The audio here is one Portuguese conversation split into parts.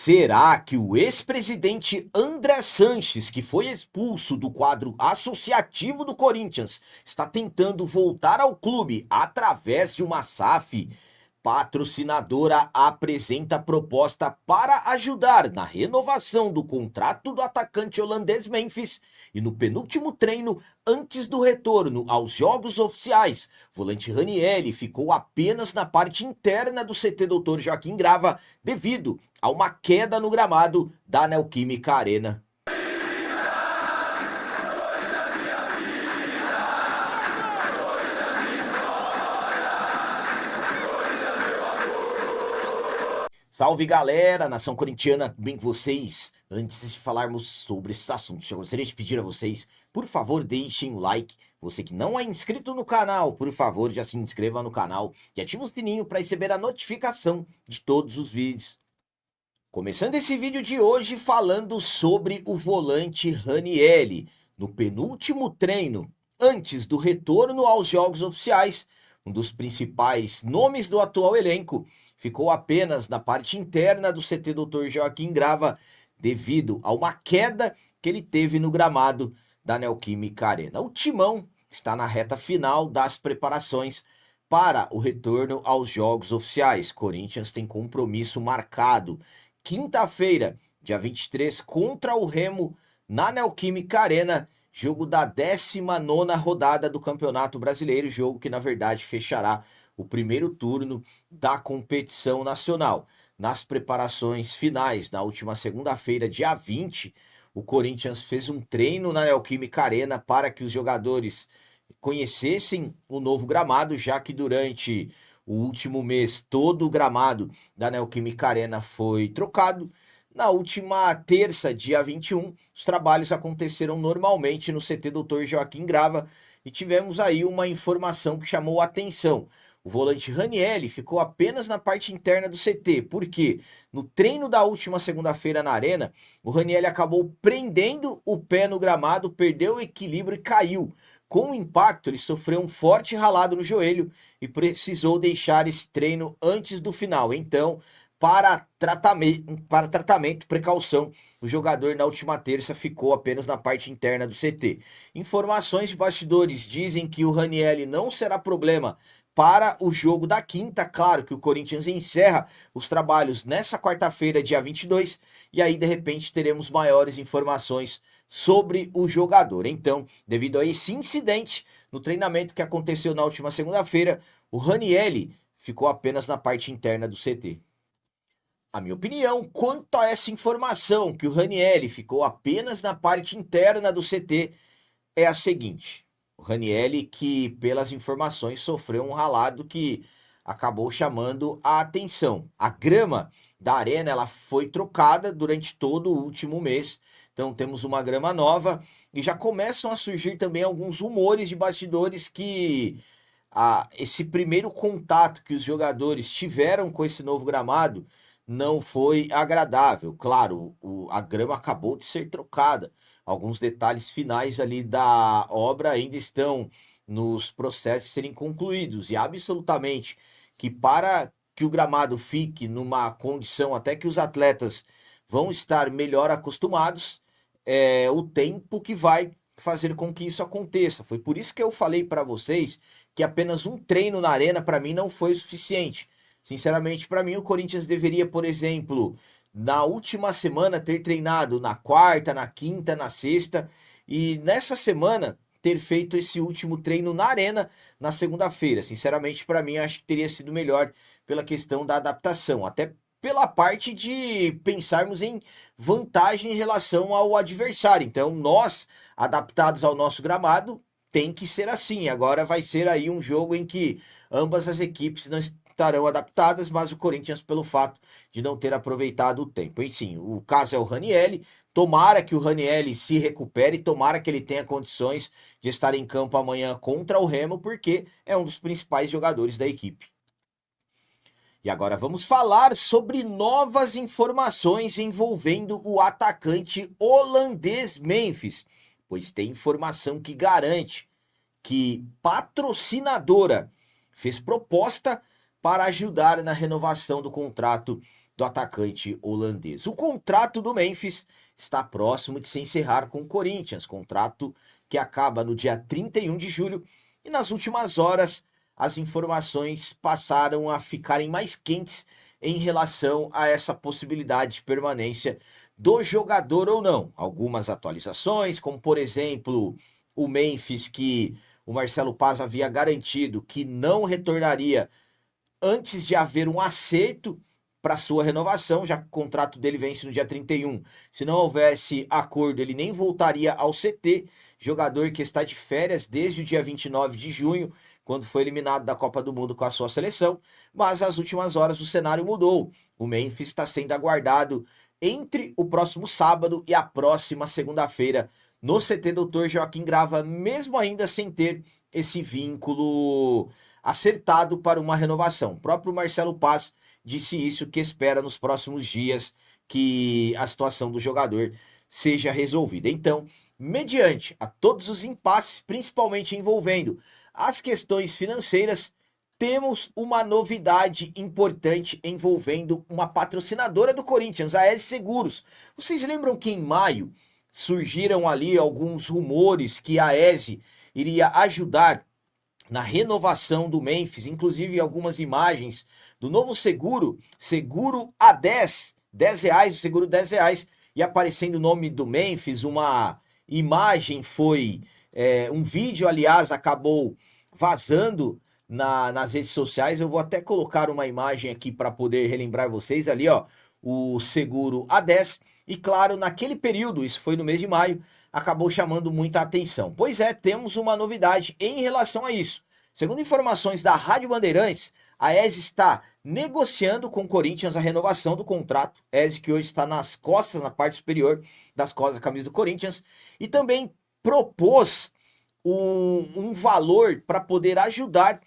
Será que o ex-presidente André Sanches, que foi expulso do quadro associativo do Corinthians, está tentando voltar ao clube através de uma SAF? Patrocinadora apresenta proposta para ajudar na renovação do contrato do atacante holandês Memphis e no penúltimo treino antes do retorno aos jogos oficiais, volante Ranieri ficou apenas na parte interna do CT Dr. Joaquim Grava devido a uma queda no gramado da Neoquímica Arena. Salve galera, nação corintiana, bem com vocês? Antes de falarmos sobre esses assuntos, eu gostaria de pedir a vocês, por favor, deixem o like. Você que não é inscrito no canal, por favor, já se inscreva no canal e ative o sininho para receber a notificação de todos os vídeos. Começando esse vídeo de hoje falando sobre o volante Ranieri. No penúltimo treino, antes do retorno aos jogos oficiais, um dos principais nomes do atual elenco ficou apenas na parte interna do CT Dr. Joaquim Grava devido a uma queda que ele teve no gramado da Neoquímica Arena. O Timão está na reta final das preparações para o retorno aos jogos oficiais. Corinthians tem compromisso marcado quinta-feira, dia 23, contra o Remo na Neoquímica Arena, jogo da 19ª rodada do Campeonato Brasileiro, jogo que na verdade fechará o primeiro turno da competição nacional. Nas preparações finais, na última segunda-feira, dia 20, o Corinthians fez um treino na Neoquímica Arena para que os jogadores conhecessem o novo gramado, já que durante o último mês todo o gramado da Neoquímica Arena foi trocado. Na última terça, dia 21, os trabalhos aconteceram normalmente no CT Dr. Joaquim Grava e tivemos aí uma informação que chamou a atenção. O volante Ranieri ficou apenas na parte interna do CT, porque no treino da última segunda-feira na Arena, o Ranieri acabou prendendo o pé no gramado, perdeu o equilíbrio e caiu. Com o impacto, ele sofreu um forte ralado no joelho e precisou deixar esse treino antes do final. Então, para tratamento, precaução, o jogador na última terça ficou apenas na parte interna do CT. Informações de bastidores dizem que o Ranieri não será problema para o jogo da quinta. Claro que o Corinthians encerra os trabalhos nessa quarta-feira, dia 22, e aí de repente teremos maiores informações sobre o jogador. Então, devido a esse incidente no treinamento que aconteceu na última segunda-feira, o Ranieri ficou apenas na parte interna do CT. A minha opinião quanto a essa informação que o Ranieri ficou apenas na parte interna do CT é a seguinte: o Ranieri, que pelas informações sofreu um ralado que acabou chamando a atenção. A grama da arena ela foi trocada durante todo o último mês, então temos uma grama nova e já começam a surgir também alguns rumores de bastidores que esse primeiro contato que os jogadores tiveram com esse novo gramado não foi agradável. Claro, a grama acabou de ser trocada. Alguns detalhes finais ali da obra ainda estão nos processos serem concluídos. E absolutamente que para que o gramado fique numa condição até que os atletas vão estar melhor acostumados, é o tempo que vai fazer com que isso aconteça. Foi por isso que eu falei para vocês que apenas um treino na arena para mim não foi o suficiente. Sinceramente, para mim, o Corinthians deveria, por exemplo, na última semana ter treinado na quarta, na quinta, na sexta e nessa semana ter feito esse último treino na arena na segunda-feira. Sinceramente, para mim, acho que teria sido melhor pela questão da adaptação, até pela parte de pensarmos em vantagem em relação ao adversário. Então, nós, adaptados ao nosso gramado, tem que ser assim. Agora vai ser aí um jogo em que ambas as equipes não estarão adaptadas, mas o Corinthians pelo fato de não ter aproveitado o tempo. Enfim, o caso é o Ranieri. Tomara que o Ranieri se recupere, tomara que ele tenha condições de estar em campo amanhã contra o Remo, porque é um dos principais jogadores da equipe. E agora vamos falar sobre novas informações envolvendo o atacante holandês Memphis, pois tem informação que garante que patrocinadora fez proposta para ajudar na renovação do contrato do atacante holandês. O contrato do Memphis está próximo de se encerrar com o Corinthians, contrato que acaba no dia 31 de julho, e nas últimas horas as informações passaram a ficarem mais quentes em relação a essa possibilidade de permanência do jogador ou não. Algumas atualizações, como por exemplo, o Memphis, que o Marcelo Paz havia garantido que não retornaria antes de haver um acerto para sua renovação, já que o contrato dele vence no dia 31. Se não houvesse acordo, ele nem voltaria ao CT, jogador que está de férias desde o dia 29 de junho, quando foi eliminado da Copa do Mundo com a sua seleção, mas às últimas horas o cenário mudou. O Memphis está sendo aguardado entre o próximo sábado e a próxima segunda-feira no CT Dr. Joaquim Grava, mesmo ainda sem ter esse vínculo acertado para uma renovação. O próprio Marcelo Paz disse isso, que espera nos próximos dias que a situação do jogador seja resolvida. Então, mediante a todos os impasses, principalmente envolvendo as questões financeiras, temos uma novidade importante envolvendo uma patrocinadora do Corinthians, a EZ Seguros. Vocês lembram que em maio surgiram ali alguns rumores que a EZ iria ajudar na renovação do Memphis, inclusive algumas imagens do novo seguro, seguro A10, R$ 10, o seguro R$ 10, e aparecendo o nome do Memphis, uma imagem foi, um vídeo, aliás, acabou vazando nas redes sociais. Eu vou até colocar uma imagem aqui para poder relembrar vocês ali, ó, o seguro A10, e claro, naquele período, isso foi no mês de maio, acabou chamando muita atenção. Pois é, temos uma novidade em relação a isso. Segundo informações da Rádio Bandeirantes, a EZ está negociando com o Corinthians a renovação do contrato. EZ que hoje está nas costas, na parte superior das costas da camisa do Corinthians, e também propôs um valor para poder ajudar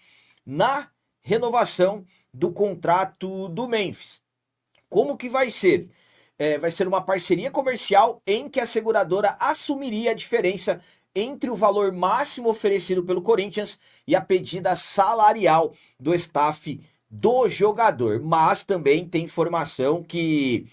na renovação do contrato do Memphis. Como que vai ser? Vai ser uma parceria comercial em que a seguradora assumiria a diferença entre o valor máximo oferecido pelo Corinthians e a pedida salarial do staff do jogador. Mas também tem informação que,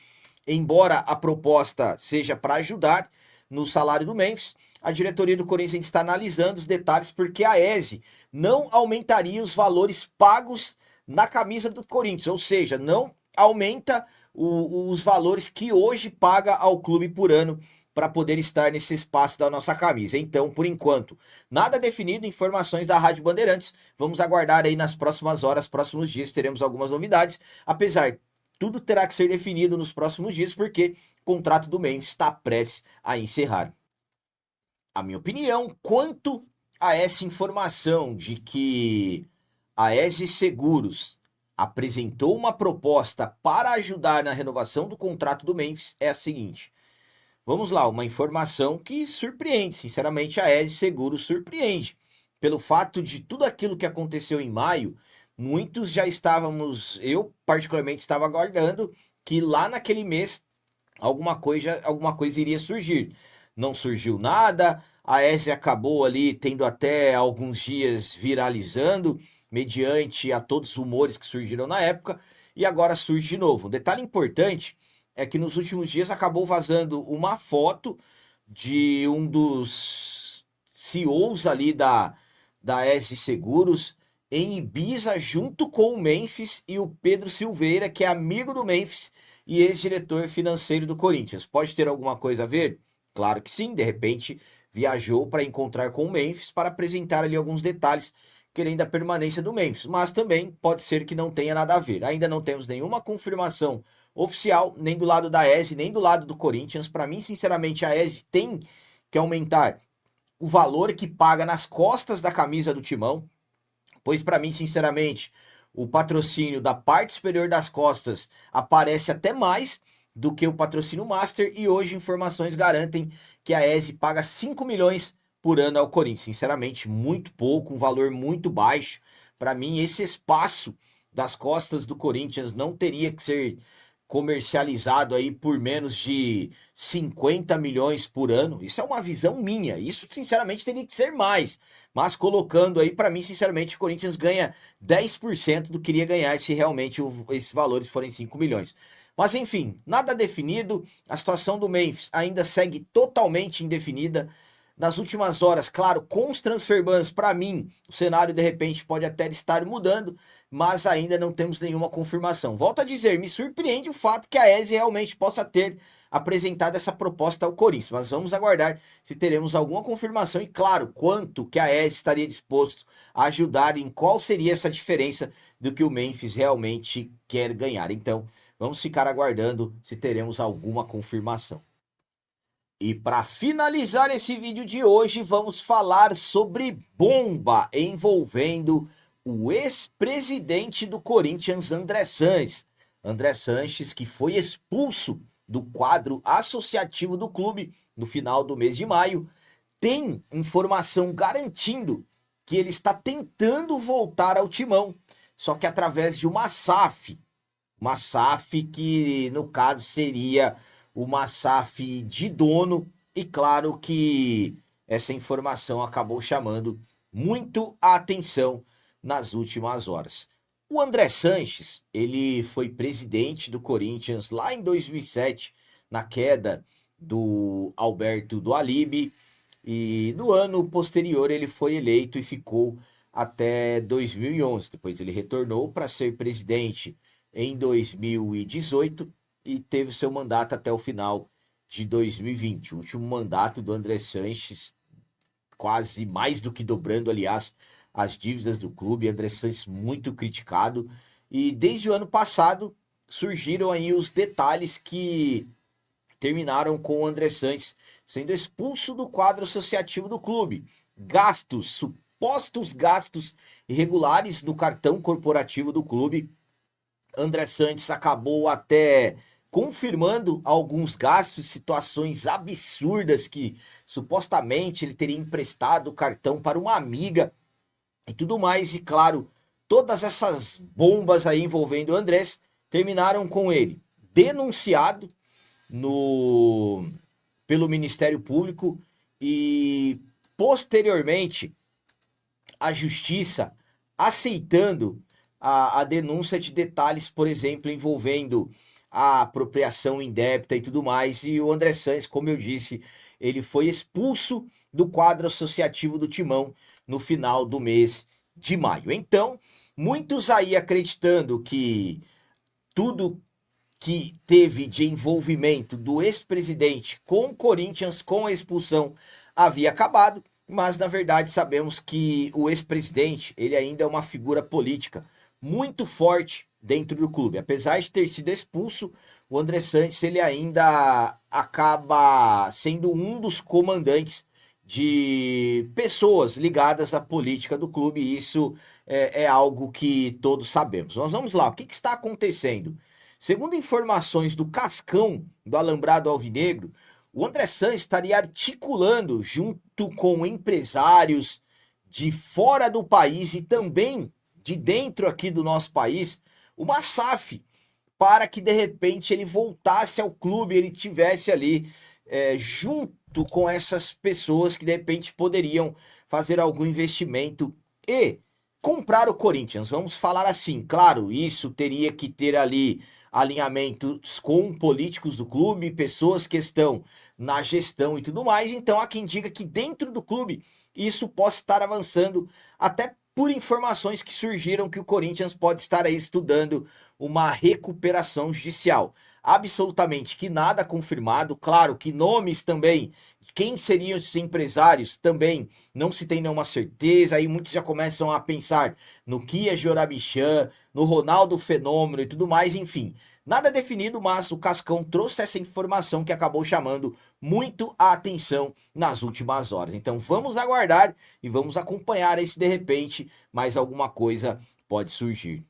embora a proposta seja para ajudar no salário do Memphis, a diretoria do Corinthians está analisando os detalhes, porque a EZ não aumentaria os valores pagos na camisa do Corinthians, ou seja, não aumenta os valores que hoje paga ao clube por ano para poder estar nesse espaço da nossa camisa. Então, por enquanto, nada definido, informações da Rádio Bandeirantes. Vamos aguardar aí nas próximas horas, próximos dias, teremos algumas novidades. Apesar, tudo terá que ser definido nos próximos dias, porque o contrato do Memphis está prestes a encerrar. A minha opinião quanto a essa informação de que a EZ Seguros apresentou uma proposta para ajudar na renovação do contrato do Memphis é a seguinte. Vamos lá, uma informação que surpreende, sinceramente a EZ Seguros surpreende. Pelo fato de tudo aquilo que aconteceu em maio, muitos já estávamos, eu particularmente estava aguardando que lá naquele mês alguma coisa iria surgir. Não surgiu nada, a EZ acabou ali tendo até alguns dias viralizando, mediante a todos os rumores que surgiram na época, e agora surge de novo. Um detalhe importante é que nos últimos dias acabou vazando uma foto de um dos CEOs ali da EZ Seguros em Ibiza, junto com o Memphis e o Pedro Silveira, que é amigo do Memphis e ex-diretor financeiro do Corinthians. Pode ter alguma coisa a ver? Claro que sim, de repente viajou para encontrar com o Memphis para apresentar ali alguns detalhes querendo a permanência do Memphis, mas também pode ser que não tenha nada a ver. Ainda não temos nenhuma confirmação oficial, nem do lado da EZ, nem do lado do Corinthians. Para mim, sinceramente, a EZ tem que aumentar o valor que paga nas costas da camisa do Timão, pois para mim, sinceramente, o patrocínio da parte superior das costas aparece até mais do que o patrocínio Master, e hoje informações garantem que a EZ paga 5 milhões por ano ao Corinthians. Sinceramente, muito pouco, um valor muito baixo. Para mim, esse espaço das costas do Corinthians não teria que ser comercializado aí por menos de 50 milhões por ano. Isso é uma visão minha. Isso, sinceramente, teria que ser mais. Mas colocando aí, para mim, sinceramente, o Corinthians ganha 10% do que iria ganhar se realmente esses valores forem 5 milhões. Mas enfim, nada definido, a situação do Memphis ainda segue totalmente indefinida. Nas últimas horas, claro, com os transfer bans, para mim, o cenário de repente pode até estar mudando, mas ainda não temos nenhuma confirmação. Volto a dizer, me surpreende o fato que a ESE realmente possa ter apresentado essa proposta ao Corinthians, mas vamos aguardar se teremos alguma confirmação e, claro, quanto que a ESE estaria disposto a ajudar, em qual seria essa diferença do que o Memphis realmente quer ganhar. Então, vamos ficar aguardando se teremos alguma confirmação. E para finalizar esse vídeo de hoje, vamos falar sobre bomba envolvendo o ex-presidente do Corinthians, André Sanches. André Sanches, que foi expulso do quadro associativo do clube no final do mês de maio, tem informação garantindo que ele está tentando voltar ao timão, só que através de uma SAF. Uma SAF que, no caso, seria uma SAF de dono, e claro que essa informação acabou chamando muito a atenção nas últimas horas. O André Sanches, ele foi presidente do Corinthians lá em 2007, na queda do Alberto do Alibe, e no ano posterior ele foi eleito e ficou até 2011. Depois ele retornou para ser presidente em 2018 e teve seu mandato até o final de 2020. O último mandato do André Sanches, quase mais do que dobrando, aliás, as dívidas do clube. André Sanches muito criticado. E desde o ano passado surgiram aí os detalhes que terminaram com o André Sanches sendo expulso do quadro associativo do clube. Gastos, supostos gastos irregulares no cartão corporativo do clube. André Sanches acabou até confirmando alguns gastos, situações absurdas que supostamente ele teria emprestado o cartão para uma amiga e tudo mais. E claro, todas essas bombas aí envolvendo o Andrés terminaram com ele denunciado pelo Ministério Público e posteriormente a Justiça aceitando a denúncia de detalhes, por exemplo, envolvendo a apropriação indébita e tudo mais. E o André Sanches, como eu disse, ele foi expulso do quadro associativo do Timão no final do mês de maio. Então, muitos aí acreditando que tudo que teve de envolvimento do ex-presidente com o Corinthians, com a expulsão, havia acabado, mas na verdade sabemos que o ex-presidente, ele ainda é uma figura política muito forte dentro do clube. Apesar de ter sido expulso, o André Sanches, ele ainda acaba sendo um dos comandantes de pessoas ligadas à política do clube, e isso é algo que todos sabemos. Mas vamos lá, o que está acontecendo? Segundo informações do Cascão, do Alambrado Alvinegro, o André Sanches estaria articulando, junto com empresários de fora do país e também de dentro aqui do nosso país, uma SAF, para que de repente ele voltasse ao clube, ele tivesse ali junto com essas pessoas que de repente poderiam fazer algum investimento e comprar o Corinthians. Vamos falar assim, claro, isso teria que ter ali alinhamentos com políticos do clube, pessoas que estão na gestão e tudo mais. Então há quem diga que dentro do clube isso possa estar avançando, até por informações que surgiram que o Corinthians pode estar aí estudando uma recuperação judicial. Absolutamente que nada confirmado, claro que nomes também, quem seriam esses empresários também não se tem nenhuma certeza, aí muitos já começam a pensar no Kia Jorabichã, no Ronaldo Fenômeno e tudo mais, enfim. Nada definido, mas o Cascão trouxe essa informação que acabou chamando muito a atenção nas últimas horas. Então vamos aguardar e vamos acompanhar aí se de repente mais alguma coisa pode surgir.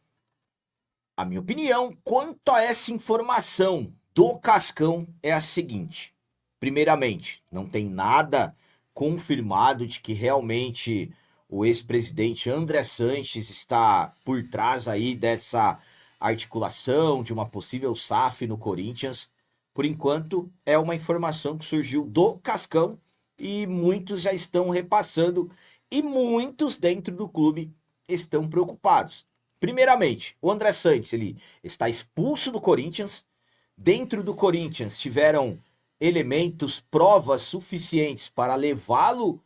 A minha opinião quanto a essa informação do Cascão é a seguinte. Primeiramente, não tem nada confirmado de que realmente o ex-presidente André Sanches está por trás aí dessa articulação de uma possível SAF no Corinthians. Por enquanto, é uma informação que surgiu do Cascão e muitos já estão repassando e muitos dentro do clube estão preocupados. Primeiramente, o André Sanches, ele está expulso do Corinthians, dentro do Corinthians tiveram elementos, provas suficientes para levá-lo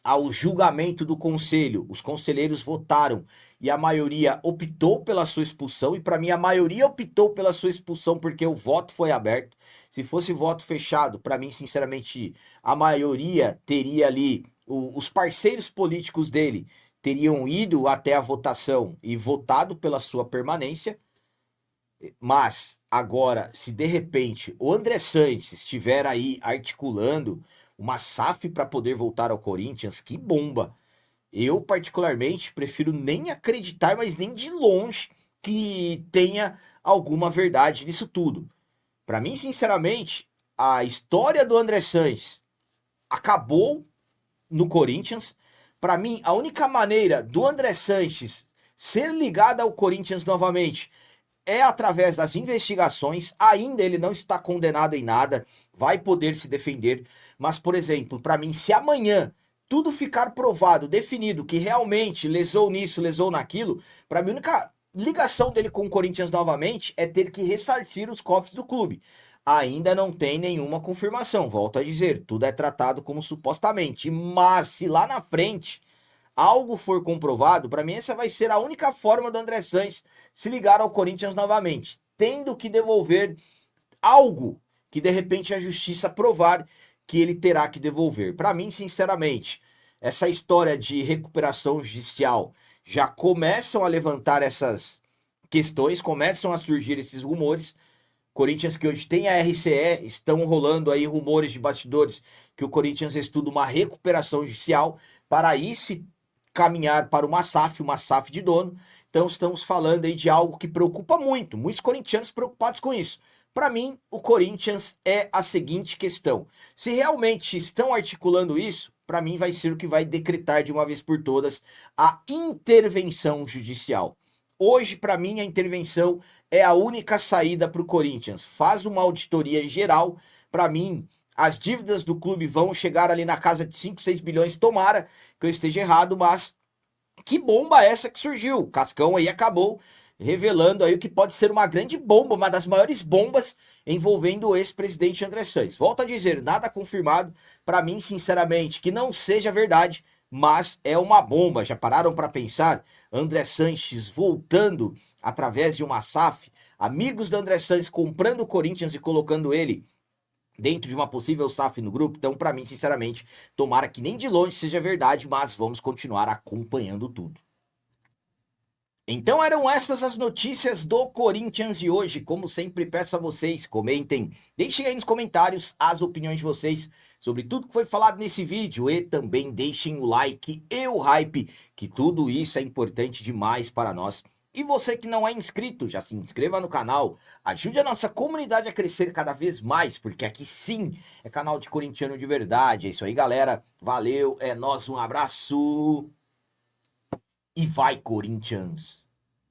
ao julgamento do conselho. Os conselheiros votaram e a maioria optou pela sua expulsão. E para mim, a maioria optou pela sua expulsão porque o voto foi aberto. Se fosse voto fechado, para mim, sinceramente, a maioria teria ali, os parceiros políticos dele teriam ido até a votação e votado pela sua permanência. Mas agora, se de repente o André Sanches estiver aí articulando uma SAF para poder voltar ao Corinthians, que bomba! Eu, particularmente, prefiro nem acreditar, mas nem de longe, que tenha alguma verdade nisso tudo. Para mim, sinceramente, a história do André Sanches acabou no Corinthians. Para mim, a única maneira do André Sanches ser ligado ao Corinthians novamente é através das investigações. Ainda ele não está condenado em nada, vai poder se defender. Mas, por exemplo, para mim, se amanhã tudo ficar provado, definido, que realmente lesou nisso, lesou naquilo, para mim a única ligação dele com o Corinthians novamente é ter que ressarcir os cofres do clube. Ainda não tem nenhuma confirmação, volto a dizer, tudo é tratado como supostamente. Mas se lá na frente algo for comprovado, para mim essa vai ser a única forma do André Sanches se ligar ao Corinthians novamente, tendo que devolver algo que de repente a justiça provar que ele terá que devolver. Para mim, sinceramente, essa história de recuperação judicial já começam a levantar essas questões, começam a surgir esses rumores. Corinthians que hoje tem a RCE, estão rolando aí rumores de bastidores que o Corinthians estuda uma recuperação judicial para aí se caminhar para uma SAF de dono. Então estamos falando aí de algo que preocupa muito, muitos corintianos preocupados com isso. Para mim, o Corinthians é a seguinte questão: se realmente estão articulando isso, para mim vai ser o que vai decretar de uma vez por todas a intervenção judicial. Hoje, para mim, a intervenção é a única saída para o Corinthians. Faz uma auditoria geral. Para mim, as dívidas do clube vão chegar ali na casa de 5, 6 bilhões. Tomara que eu esteja errado, mas que bomba essa que surgiu. O Cascão aí acabou revelando aí o que pode ser uma grande bomba, uma das maiores bombas envolvendo o ex-presidente André Sanches. Volto a dizer, nada confirmado. Para mim, sinceramente, que não seja verdade, mas é uma bomba. Já pararam para pensar? André Sanches voltando através de uma SAF, amigos do André Sanches comprando o Corinthians e colocando ele dentro de uma possível SAF no grupo. Então, para mim, sinceramente, tomara que nem de longe seja verdade, mas vamos continuar acompanhando tudo. Então eram essas as notícias do Corinthians de hoje. Como sempre, peço a vocês, comentem, deixem aí nos comentários as opiniões de vocês sobre tudo que foi falado nesse vídeo e também deixem o like e o hype, que tudo isso é importante demais para nós. E você que não é inscrito, já se inscreva no canal, ajude a nossa comunidade a crescer cada vez mais, porque aqui sim é canal de corintiano de verdade. É isso aí, galera. Valeu, é nóis, um abraço e vai, Corinthians!